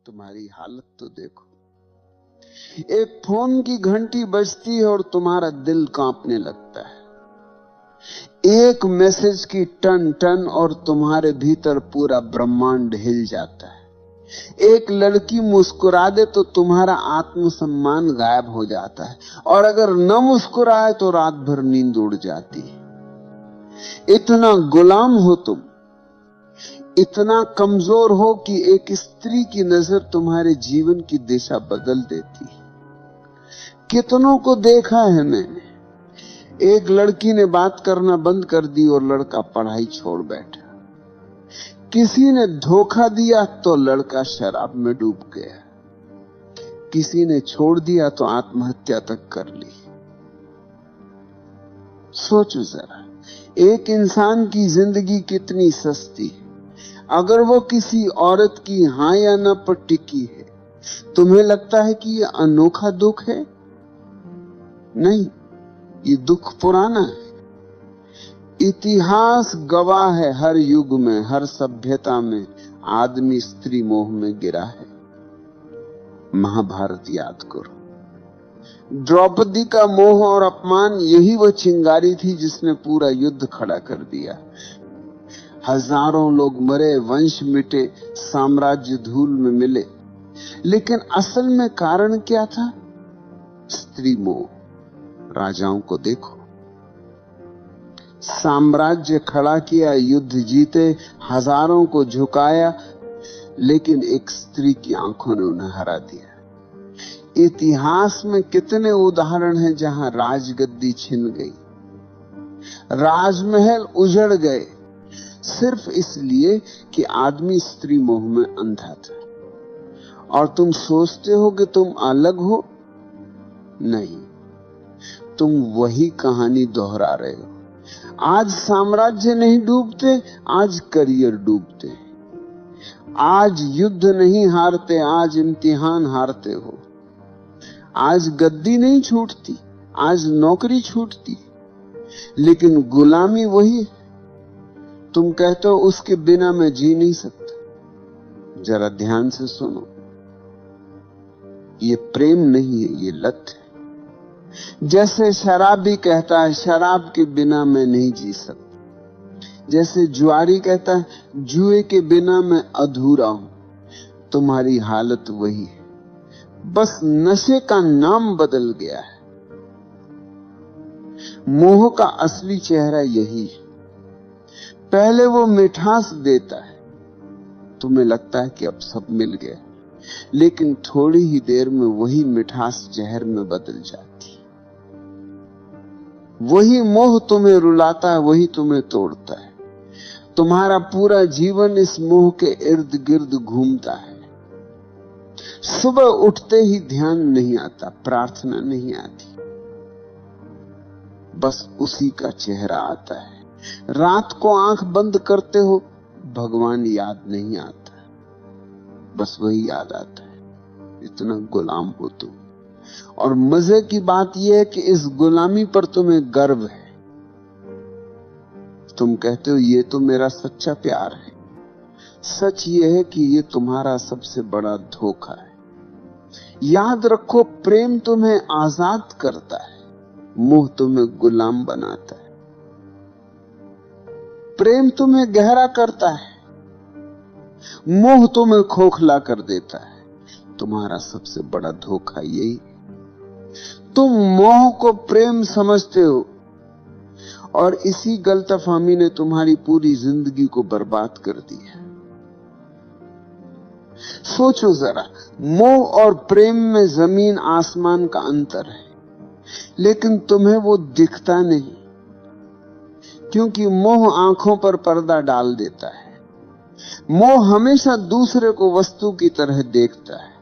तुम्हारी हालत तो देखो। एक फोन की घंटी बजती है और तुम्हारा दिल कांपने लगता है। एक मैसेज की टन टन और तुम्हारे भीतर पूरा ब्रह्मांड हिल जाता है। एक लड़की मुस्कुरा दे तो तुम्हारा आत्मसम्मान गायब हो जाता है, और अगर न मुस्कुराए तो रात भर नींद उड़ जाती है। इतना गुलाम हो तुम, इतना कमजोर हो कि एक स्त्री की नजर तुम्हारे जीवन की दिशा बदल देती है। कितनों को देखा है मैंने, एक लड़की ने बात करना बंद कर दी और लड़का पढ़ाई छोड़ बैठा। किसी ने धोखा दिया तो लड़का शराब में डूब गया। किसी ने छोड़ दिया तो आत्महत्या तक कर ली। सोचो जरा, एक इंसान की जिंदगी कितनी सस्ती है। अगर वो किसी औरत की हां या ना पर टिकी है, तुम्हें लगता है कि ये अनोखा दुख है? नहीं, ये दुख पुराना है। इतिहास गवाह है, हर युग में, हर सभ्यता में आदमी स्त्री मोह में गिरा है। महाभारत याद करो, द्रौपदी का मोह और अपमान, यही वो चिंगारी थी जिसने पूरा युद्ध खड़ा कर दिया। हजारों लोग मरे, वंश मिटे, साम्राज्य धूल में मिले, लेकिन असल में कारण क्या था? स्त्री मोह। राजाओं को देखो, साम्राज्य खड़ा किया, युद्ध जीते, हजारों को झुकाया, लेकिन एक स्त्री की आंखों ने उन्हें हरा दिया। इतिहास में कितने उदाहरण हैं जहां राजगद्दी छिन गई, राजमहल उजड़ गए, सिर्फ इसलिए कि आदमी स्त्री मोह में अंधा था। और तुम सोचते हो कि तुम अलग हो? नहीं, तुम वही कहानी दोहरा रहे हो। आज साम्राज्य नहीं डूबते, आज करियर डूबते। आज युद्ध नहीं हारते, आज इम्तिहान हारते हो। आज गद्दी नहीं छूटती, आज नौकरी छूटती, लेकिन गुलामी वही। तुम कहते हो उसके बिना मैं जी नहीं सकता। जरा ध्यान से सुनो, ये प्रेम नहीं है, ये लत है। जैसे शराबी कहता है शराब के बिना मैं नहीं जी सकता, जैसे जुआरी कहता है जुए के बिना मैं अधूरा हूं, तुम्हारी हालत वही है, बस नशे का नाम बदल गया है। मोह का असली चेहरा यही है। पहले वो मिठास देता है, तुम्हें लगता है कि अब सब मिल गया, लेकिन थोड़ी ही देर में वही मिठास जहर में बदल जाती। वही मोह तुम्हें रुलाता है, वही तुम्हें तोड़ता है। तुम्हारा पूरा जीवन इस मोह के इर्द गिर्द घूमता है। सुबह उठते ही ध्यान नहीं आता, प्रार्थना नहीं आती, बस उसी का चेहरा आता है। रात को आंख बंद करते हो, भगवान याद नहीं आता, बस वही याद आता है। इतना गुलाम हो तुम। और मजे की बात यह है कि इस गुलामी पर तुम्हें गर्व है। तुम कहते हो ये तो मेरा सच्चा प्यार है। सच ये है कि ये तुम्हारा सबसे बड़ा धोखा है। याद रखो, प्रेम तुम्हें आजाद करता है, मोह तुम्हें गुलाम बनाता है। प्रेम तुम्हें गहरा करता है, मोह तुम्हें खोखला कर देता है। तुम्हारा सबसे बड़ा धोखा यही। तुम मोह को प्रेम समझते हो, और इसी गलतफहमी ने तुम्हारी पूरी जिंदगी को बर्बाद कर दिया। सोचो जरा, मोह और प्रेम में जमीन आसमान का अंतर है, लेकिन तुम्हें वो दिखता नहीं, क्योंकि मोह आंखों पर पर्दा डाल देता है। मोह हमेशा दूसरे को वस्तु की तरह देखता है।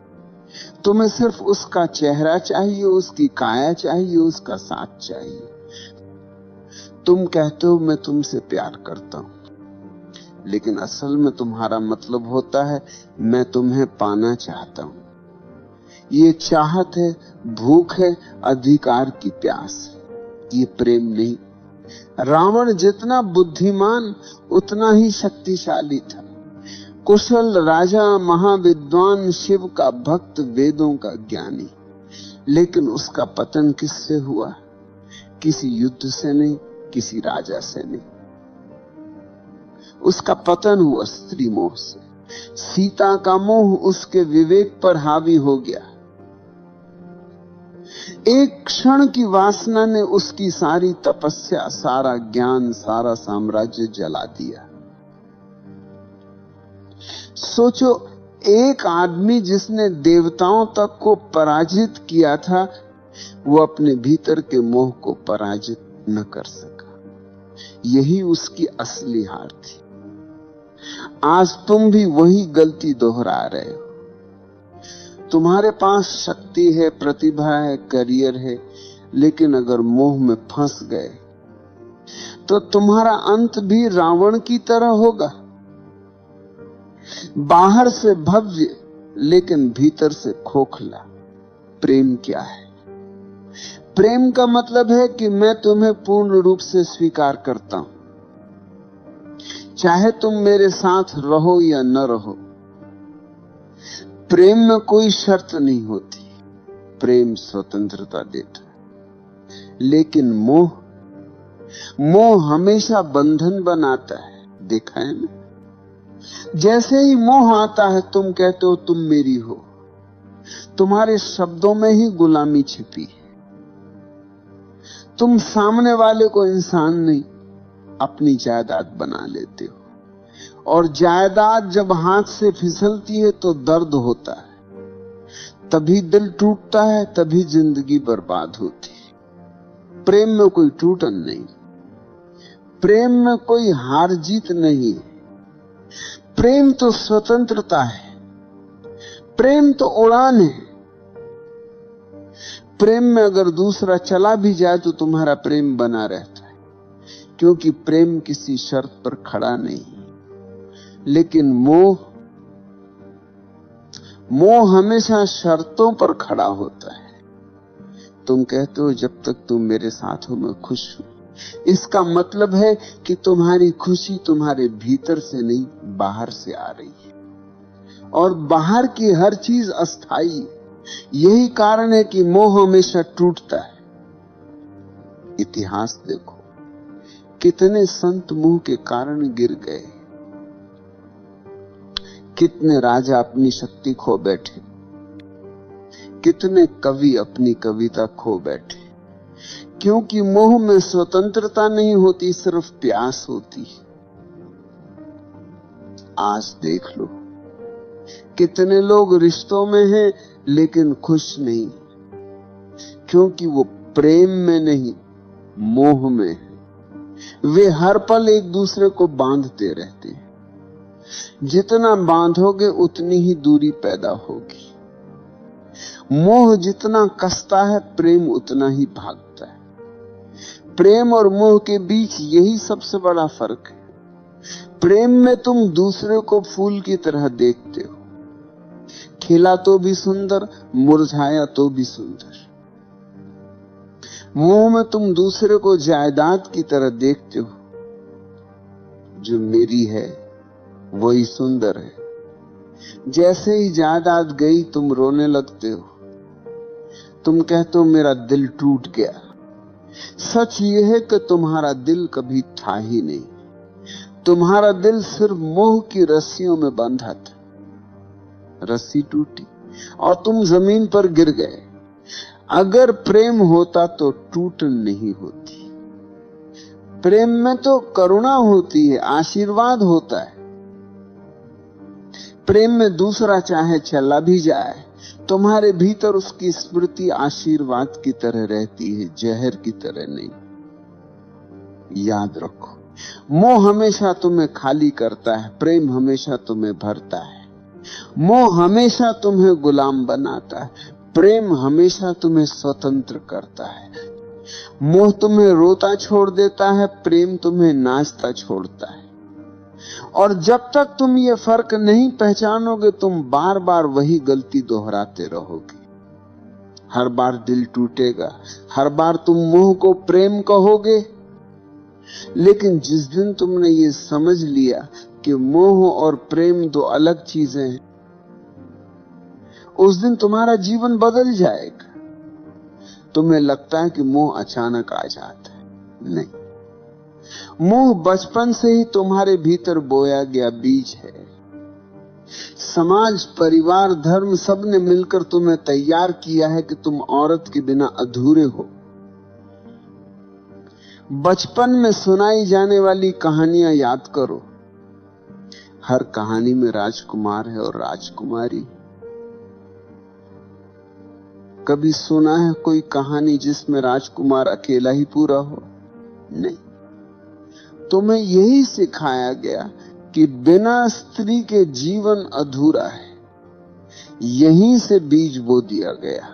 तुम्हें सिर्फ उसका चेहरा चाहिए, उसकी काया चाहिए, उसका साथ चाहिए। तुम कहते हो मैं तुमसे प्यार करता हूं, लेकिन असल में तुम्हारा मतलब होता है मैं तुम्हें पाना चाहता हूं। ये चाहत है, भूख है, अधिकार की प्यास है, ये प्रेम नहीं। रावण जितना बुद्धिमान उतना ही शक्तिशाली था। कुशल राजा महाविद्वान शिव का भक्त वेदों का ज्ञानी, लेकिन उसका पतन किससे हुआ? किसी युद्ध से नहीं, किसी राजा से नहीं। उसका पतन हुआ स्त्री मोह से। सीता का मोह उसके विवेक पर हावी हो गया। एक क्षण की वासना ने उसकी सारी तपस्या, सारा ज्ञान, सारा साम्राज्य जला दिया। सोचो, एक आदमी जिसने देवताओं तक को पराजित किया था, वो अपने भीतर के मोह को पराजित न कर सका। यही उसकी असली हार थी। आज तुम भी वही गलती दोहरा रहे हो। तुम्हारे पास शक्ति है, प्रतिभा है, करियर है, लेकिन अगर मोह में फंस गए तो तुम्हारा अंत भी रावण की तरह होगा। बाहर से भव्य लेकिन भीतर से खोखला। प्रेम क्या है? प्रेम का मतलब है कि मैं तुम्हें पूर्ण रूप से स्वीकार करता हूं, चाहे तुम मेरे साथ रहो या न रहो। प्रेम में कोई शर्त नहीं होती। प्रेम स्वतंत्रता देता है। लेकिन मोह हमेशा बंधन बनाता है। देखा है ना? जैसे ही मोह आता है, तुम कहते हो तुम मेरी हो। तुम्हारे शब्दों में ही गुलामी छिपी है। तुम सामने वाले को इंसान नहीं, अपनी जायदाद बना लेते हो। और जायदाद जब हाथ से फिसलती है तो दर्द होता है, तभी दिल टूटता है, तभी जिंदगी बर्बाद होती है। प्रेम में कोई टूटन नहीं, प्रेम में कोई हार जीत नहीं। प्रेम तो स्वतंत्रता है, प्रेम तो उड़ान है। प्रेम में अगर दूसरा चला भी जाए तो तुम्हारा प्रेम बना रहता है, क्योंकि प्रेम किसी शर्त पर खड़ा नहीं। लेकिन मोह हमेशा शर्तों पर खड़ा होता है। तुम कहते हो जब तक तुम मेरे साथ हो मैं खुश हूं। इसका मतलब है कि तुम्हारी खुशी तुम्हारे भीतर से नहीं, बाहर से आ रही है। और बाहर की हर चीज अस्थाई है। यही कारण है कि मोह हमेशा टूटता है। इतिहास देखो, कितने संत मोह के कारण गिर गए, कितने राजा अपनी शक्ति खो बैठे, कितने कवि अपनी कविता खो बैठे, क्योंकि मोह में स्वतंत्रता नहीं होती, सिर्फ प्यास होती है। आज देख लो, कितने लोग रिश्तों में हैं लेकिन खुश नहीं, क्योंकि वो प्रेम में नहीं, मोह में है। वे हर पल एक दूसरे को बांधते रहते हैं। जितना बांधोगे उतनी ही दूरी पैदा होगी। मोह जितना कसता है, प्रेम उतना ही भागता है। प्रेम और मोह के बीच यही सबसे बड़ा फर्क है। प्रेम में तुम दूसरे को फूल की तरह देखते हो, खिला तो भी सुंदर, मुरझाया तो भी सुंदर। मोह में तुम दूसरे को जायदाद की तरह देखते हो, जो मेरी है वही सुंदर है। जैसे ही जायदाद गई तुम रोने लगते हो, तुम कहते हो मेरा दिल टूट गया। सच यह है कि तुम्हारा दिल कभी था ही नहीं। तुम्हारा दिल सिर्फ मोह की रस्सियों में बंधा था। रस्सी टूटी और तुम जमीन पर गिर गए। अगर प्रेम होता तो टूटन नहीं होती। प्रेम में तो करुणा होती है, आशीर्वाद होता है। प्रेम में दूसरा चाहे चला भी जाए, तुम्हारे भीतर उसकी स्मृति आशीर्वाद की तरह रहती है, जहर की तरह नहीं। याद रखो, मोह हमेशा तुम्हें खाली करता है, प्रेम हमेशा तुम्हें भरता है। मोह हमेशा तुम्हें गुलाम बनाता है, प्रेम हमेशा तुम्हें स्वतंत्र करता है। मोह तुम्हें रोता छोड़ देता है, प्रेम तुम्हें नाचता छोड़ता है। और जब तक तुम ये फर्क नहीं पहचानोगे, तुम बार बार वही गलती दोहराते रहोगे। हर बार दिल टूटेगा, हर बार तुम मोह को प्रेम कहोगे। लेकिन जिस दिन तुमने ये समझ लिया कि मोह और प्रेम दो अलग चीजें हैं, उस दिन तुम्हारा जीवन बदल जाएगा। तुम्हें लगता है कि मोह अचानक आ जाता है, नहीं। मोह बचपन से ही तुम्हारे भीतर बोया गया बीज है। समाज, परिवार, धर्म सबने मिलकर तुम्हें तैयार किया है कि तुम औरत के बिना अधूरे हो। बचपन में सुनाई जाने वाली कहानियां याद करो। हर कहानी में राजकुमार है और राजकुमारी। कभी सुना है कोई कहानी जिसमें राजकुमार अकेला ही पूरा हो? नहीं। तुम्हें यही सिखाया गया कि बिना स्त्री के जीवन अधूरा है। यहीं से बीज बो दिया गया।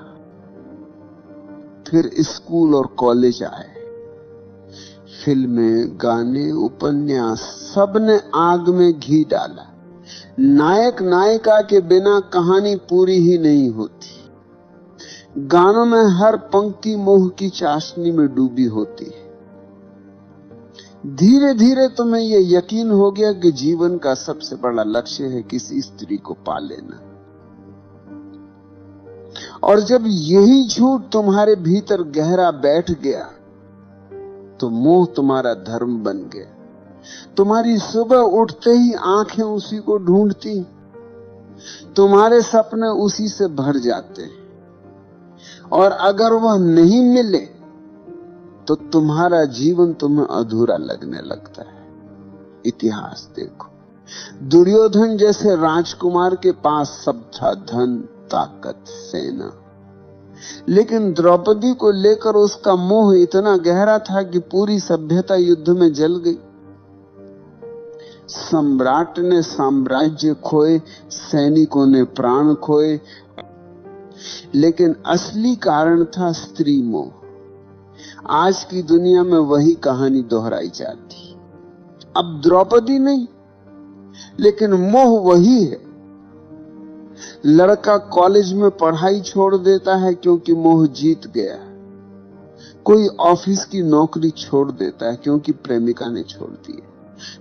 फिर स्कूल और कॉलेज आए, फिल्में, गाने, उपन्यास, सबने आग में घी डाला। नायक नायिका के बिना कहानी पूरी ही नहीं होती। गानों में हर पंक्ति मोह की चाशनी में डूबी होती है। धीरे धीरे तुम्हें यह यकीन हो गया कि जीवन का सबसे बड़ा लक्ष्य है किसी स्त्री को पा लेना। और जब यही झूठ तुम्हारे भीतर गहरा बैठ गया तो मोह तुम्हारा धर्म बन गया। तुम्हारी सुबह उठते ही आंखें उसी को ढूंढती, तुम्हारे सपने उसी से भर जाते हैं, और अगर वह नहीं मिले तो तुम्हारा जीवन तुम्हें अधूरा लगने लगता है। इतिहास देखो, दुर्योधन जैसे राजकुमार के पास सब था, धन, ताकत, सेना, लेकिन द्रौपदी को लेकर उसका मोह इतना गहरा था कि पूरी सभ्यता युद्ध में जल गई। सम्राट ने साम्राज्य खोए, सैनिकों ने प्राण खोए, लेकिन असली कारण था स्त्री मोह। आज की दुनिया में वही कहानी दोहराई जाती। अब द्रौपदी नहीं, लेकिन मोह वही है। लड़का कॉलेज में पढ़ाई छोड़ देता है क्योंकि मोह जीत गया। कोई ऑफिस की नौकरी छोड़ देता है क्योंकि प्रेमिका ने छोड़ दी है।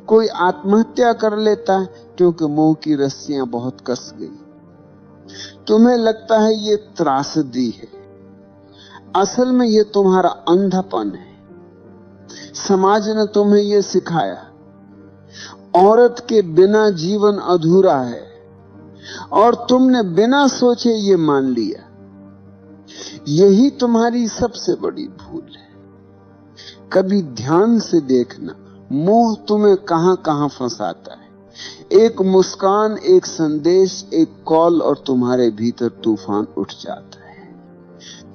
कोई आत्महत्या कर लेता है क्योंकि मोह की रस्सियां बहुत कस गई। तुम्हें लगता है ये त्रासदी है, असल में ये तुम्हारा अंधापन है। समाज ने तुम्हें ये सिखाया, औरत के बिना जीवन अधूरा है, और तुमने बिना सोचे ये मान लिया। यही तुम्हारी सबसे बड़ी भूल है। कभी ध्यान से देखना, मोह तुम्हें कहां कहां फंसाता है। एक मुस्कान, एक संदेश, एक कॉल, और तुम्हारे भीतर तूफान उठ जाता है।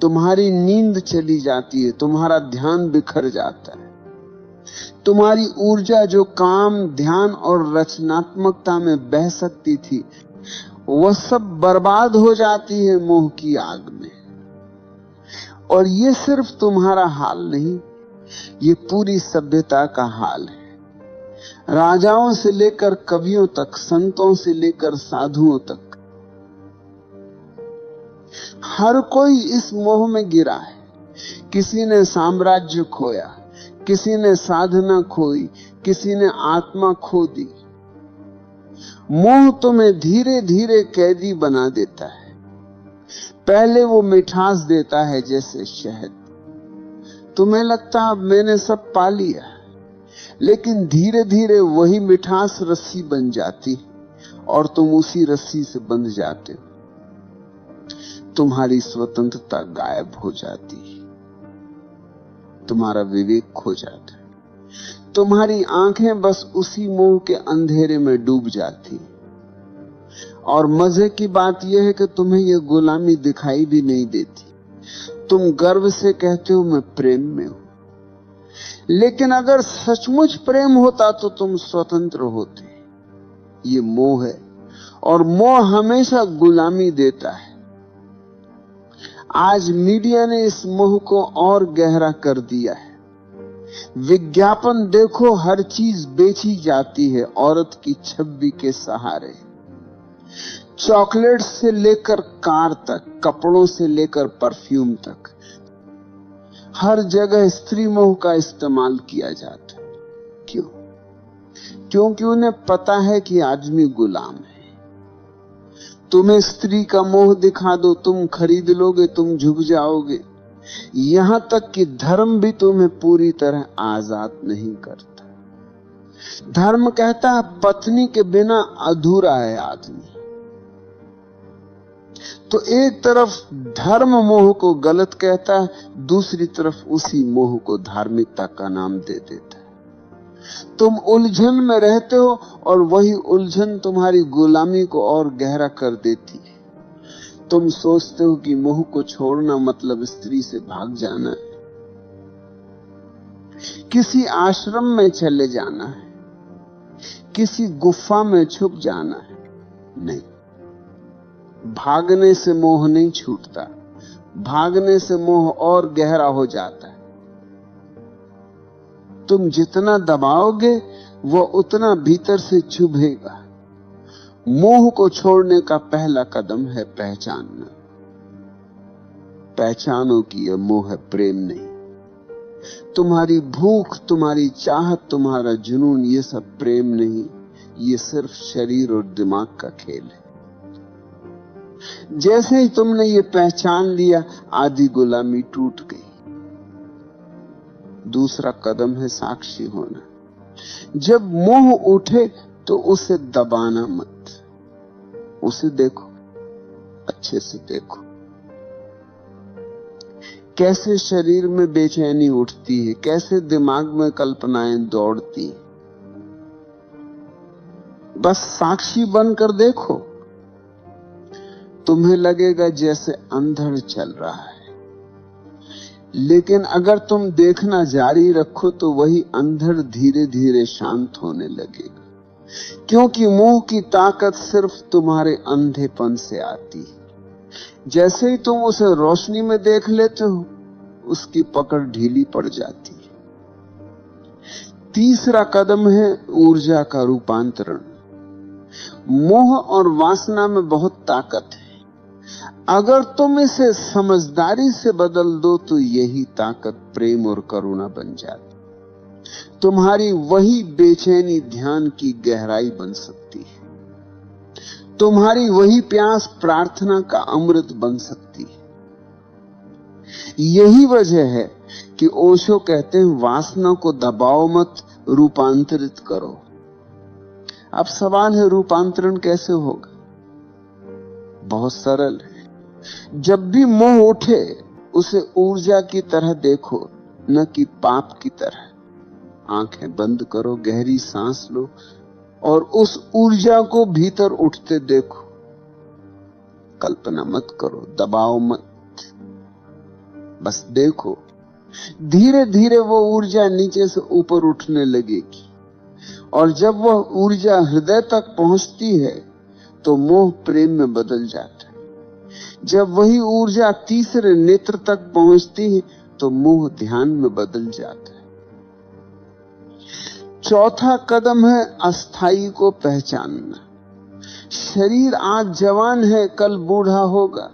तुम्हारी नींद चली जाती है, तुम्हारा ध्यान बिखर जाता है। तुम्हारी ऊर्जा जो काम, ध्यान और रचनात्मकता में बह सकती थी, वह सब बर्बाद हो जाती है मोह की आग में। और ये सिर्फ तुम्हारा हाल नहीं, ये पूरी सभ्यता का हाल है। राजाओं से लेकर कवियों तक, संतों से लेकर साधुओं तक, हर कोई इस मोह में गिरा है। किसी ने साम्राज्य खोया, किसी ने साधना खोई, किसी ने आत्मा खो दी। मोह तुम्हें धीरे धीरे कैदी बना देता है। पहले वो मिठास देता है जैसे शहद। तुम्हें लगता है अब मैंने सब पा लिया, लेकिन धीरे धीरे वही मिठास रस्सी बन जाती और तुम उसी रस्सी से बंध जाते हो। तुम्हारी स्वतंत्रता गायब हो जाती, तुम्हारा विवेक खो जाता है, तुम्हारी आंखें बस उसी मोह के अंधेरे में डूब जाती। और मजे की बात यह है कि तुम्हें यह गुलामी दिखाई भी नहीं देती। तुम गर्व से कहते हो मैं प्रेम में हूं, लेकिन अगर सचमुच प्रेम होता तो तुम स्वतंत्र होते। ये मोह है, और मोह हमेशा गुलामी देता है। आज मीडिया ने इस मोह को और गहरा कर दिया है। विज्ञापन देखो, हर चीज बेची जाती है औरत की छवि के सहारे। चॉकलेट से लेकर कार तक, कपड़ों से लेकर परफ्यूम तक, हर जगह स्त्री मोह का इस्तेमाल किया जाता है। क्यों? क्योंकि उन्हें पता है कि आदमी गुलाम है। तुम्हें स्त्री का मोह दिखा दो, तुम खरीद लोगे, तुम झुक जाओगे। यहां तक कि धर्म भी तुम्हें पूरी तरह आजाद नहीं करता। धर्म कहता है पत्नी के बिना अधूरा है आदमी। तो एक तरफ धर्म मोह को गलत कहता है, दूसरी तरफ उसी मोह को धार्मिकता का नाम दे देता है। तुम उलझन में रहते हो और वही उलझन तुम्हारी गुलामी को और गहरा कर देती है। तुम सोचते हो कि मोह को छोड़ना मतलब स्त्री से भाग जाना है, किसी आश्रम में चले जाना है, किसी गुफा में छुप जाना है। नहीं, भागने से मोह नहीं छूटता, भागने से मोह और गहरा हो जाता है। तुम जितना दबाओगे वो उतना भीतर से चुभेगा। मोह को छोड़ने का पहला कदम है पहचानना। पहचानो कि यह मोह है, प्रेम नहीं। तुम्हारी भूख, तुम्हारी चाहत, तुम्हारा जुनून, ये सब प्रेम नहीं, ये सिर्फ शरीर और दिमाग का खेल है। जैसे ही तुमने ये पहचान लिया, आधी गुलामी टूट गई। दूसरा कदम है साक्षी होना। जब मोह उठे तो उसे दबाना मत, उसे देखो, अच्छे से देखो कैसे शरीर में बेचैनी उठती है, कैसे दिमाग में कल्पनाएं दौड़ती हैं। बस साक्षी बनकर देखो, तुम्हें लगेगा जैसे अंधड़ चल रहा है। लेकिन अगर तुम देखना जारी रखो तो वही अंधड़ धीरे धीरे शांत होने लगेगा, क्योंकि मोह की ताकत सिर्फ तुम्हारे अंधेपन से आती है। जैसे ही तुम उसे रोशनी में देख लेते हो, उसकी पकड़ ढीली पड़ जाती है। तीसरा कदम है ऊर्जा का रूपांतरण। मोह और वासना में बहुत ताकत है। अगर तुम इसे समझदारी से बदल दो तो यही ताकत प्रेम और करुणा बन जाती। तुम्हारी वही बेचैनी ध्यान की गहराई बन सकती है। तुम्हारी वही प्यास प्रार्थना का अमृत बन सकती है। यही वजह है कि ओशो कहते हैं वासना को दबाओ मत, रूपांतरित करो। अब सवाल है रूपांतरण कैसे होगा? बहुत सरल है। जब भी मोह उठे उसे ऊर्जा की तरह देखो, न कि पाप की तरह। आंखें बंद करो, गहरी सांस लो और उस ऊर्जा को भीतर उठते देखो। कल्पना मत करो, दबाओ मत, बस देखो। धीरे धीरे वो ऊर्जा नीचे से ऊपर उठने लगेगी और जब वह ऊर्जा हृदय तक पहुंचती है तो मोह प्रेम में बदल जाता है। जब वही ऊर्जा तीसरे नेत्र तक पहुंचती है तो मोह ध्यान में बदल जाता है। चौथा कदम है अस्थाई को पहचानना। शरीर आज जवान है, कल बूढ़ा होगा।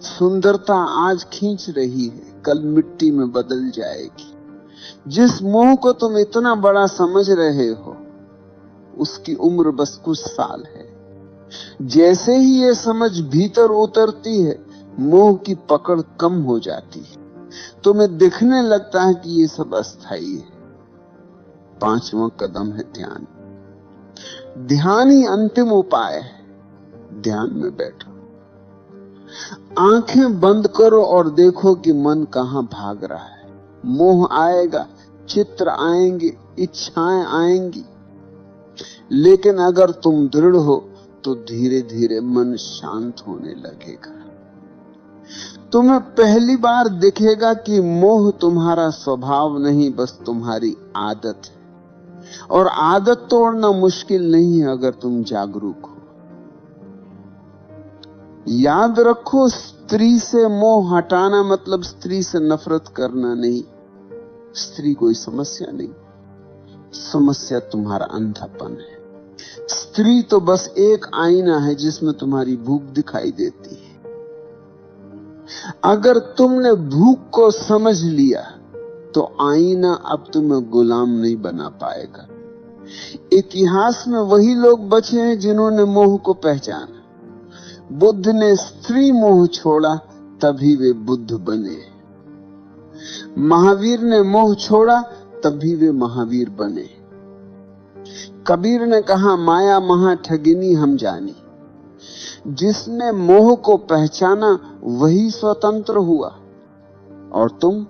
सुंदरता आज खींच रही है, कल मिट्टी में बदल जाएगी। जिस मोह को तुम इतना बड़ा समझ रहे हो, उसकी उम्र बस कुछ साल है। जैसे ही ये समझ भीतर उतरती है, मोह की पकड़ कम हो जाती है। तुम्हें दिखने लगता है कि ये सब अस्थाई है। पांचवा कदम है ध्यान। ध्यान ही अंतिम उपाय है। ध्यान में बैठो, आंखें बंद करो और देखो कि मन कहां भाग रहा है। मोह आएगा, चित्र आएंगे, इच्छाएं आएंगी, लेकिन अगर तुम दृढ़ हो तो धीरे धीरे मन शांत होने लगेगा। तुम्हें पहली बार दिखेगा कि मोह तुम्हारा स्वभाव नहीं, बस तुम्हारी आदत है। और आदत तोड़ना मुश्किल नहीं है अगर तुम जागरूक हो। याद रखो, स्त्री से मोह हटाना मतलब स्त्री से नफरत करना नहीं। स्त्री कोई समस्या नहीं, समस्या तुम्हारा अंधापन है। स्त्री तो बस एक आईना है जिसमें तुम्हारी भूख दिखाई देती है। अगर तुमने भूख को समझ लिया तो आईना अब तुम्हें गुलाम नहीं बना पाएगा। इतिहास में वही लोग बचे हैं जिन्होंने मोह को पहचाना। बुद्ध ने स्त्री मोह छोड़ा, तभी वे बुद्ध बने। महावीर ने मोह छोड़ा, तभी वे महावीर बने। कबीर ने कहा, माया महा ठगिनी हम जानी। जिसने मोह को पहचाना वही स्वतंत्र हुआ। और तुम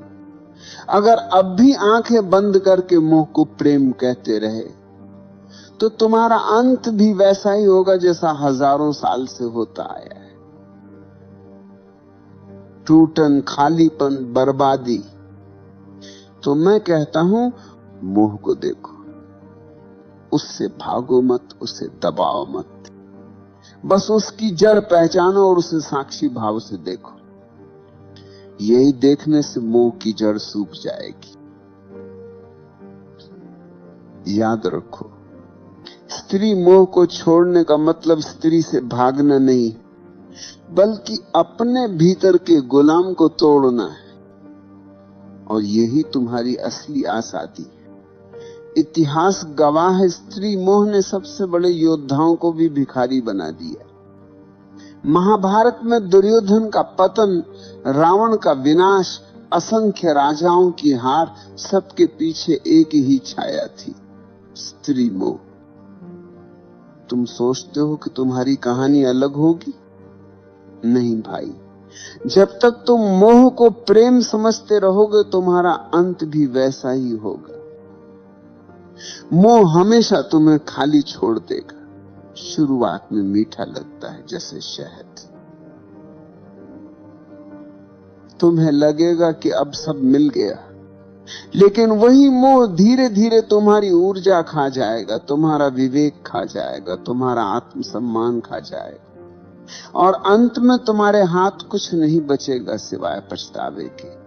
अगर अब भी आंखें बंद करके मोह को प्रेम कहते रहे तो तुम्हारा अंत भी वैसा ही होगा जैसा हजारों साल से होता आया है। टूटन, खालीपन, बर्बादी। तो मैं कहता हूं, मोह को देखो, उससे भागो मत, उसे दबाओ मत, बस उसकी जड़ पहचानो और उसे साक्षी भाव से देखो। यही देखने से मोह की जड़ सूख जाएगी। याद रखो, स्त्री मोह को छोड़ने का मतलब स्त्री से भागना नहीं, बल्कि अपने भीतर के गुलाम को तोड़ना है। और यही तुम्हारी असली आजादी है। इतिहास गवाह है, स्त्री मोह ने सबसे बड़े योद्धाओं को भी भिखारी बना दिया। महाभारत में दुर्योधन का पतन, रावण का विनाश, असंख्य राजाओं की हार, सबके पीछे एक ही छाया थी, स्त्री मोह। तुम सोचते हो कि तुम्हारी कहानी अलग होगी? नहीं भाई, जब तक तुम मोह को प्रेम समझते रहोगे तुम्हारा अंत भी वैसा ही होगा। मोह हमेशा तुम्हें खाली छोड़ देगा। शुरुआत में मीठा लगता है जैसे शहद। तुम्हें लगेगा कि अब सब मिल गया, लेकिन वही मोह धीरे धीरे तुम्हारी ऊर्जा खा जाएगा, तुम्हारा विवेक खा जाएगा, तुम्हारा आत्मसम्मान खा जाएगा, और अंत में तुम्हारे हाथ कुछ नहीं बचेगा सिवाय पछतावे के।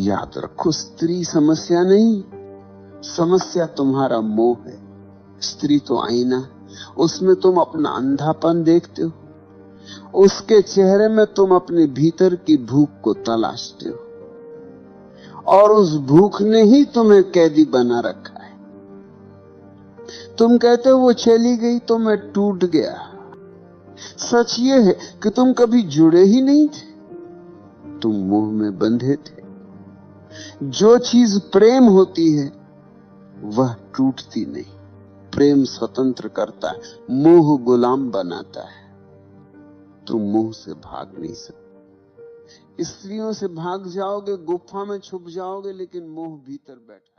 याद रखो, स्त्री समस्या नहीं, समस्या तुम्हारा मोह है। स्त्री तो आईना, उसमें तुम अपना अंधापन देखते हो, उसके चेहरे में तुम अपने भीतर की भूख को तलाशते हो, और उस भूख ने ही तुम्हें कैदी बना रखा है। तुम कहते हो वो चली गई तो मैं टूट गया। सच ये है कि तुम कभी जुड़े ही नहीं थे, तुम मोह में बंधे थे। जो चीज प्रेम होती है वह टूटती नहीं। प्रेम स्वतंत्र करता है, मोह गुलाम बनाता है। तुम मोह से भाग नहीं सकते। स्त्रियों से भाग जाओगे, गुफा में छुप जाओगे, लेकिन मोह भीतर बैठा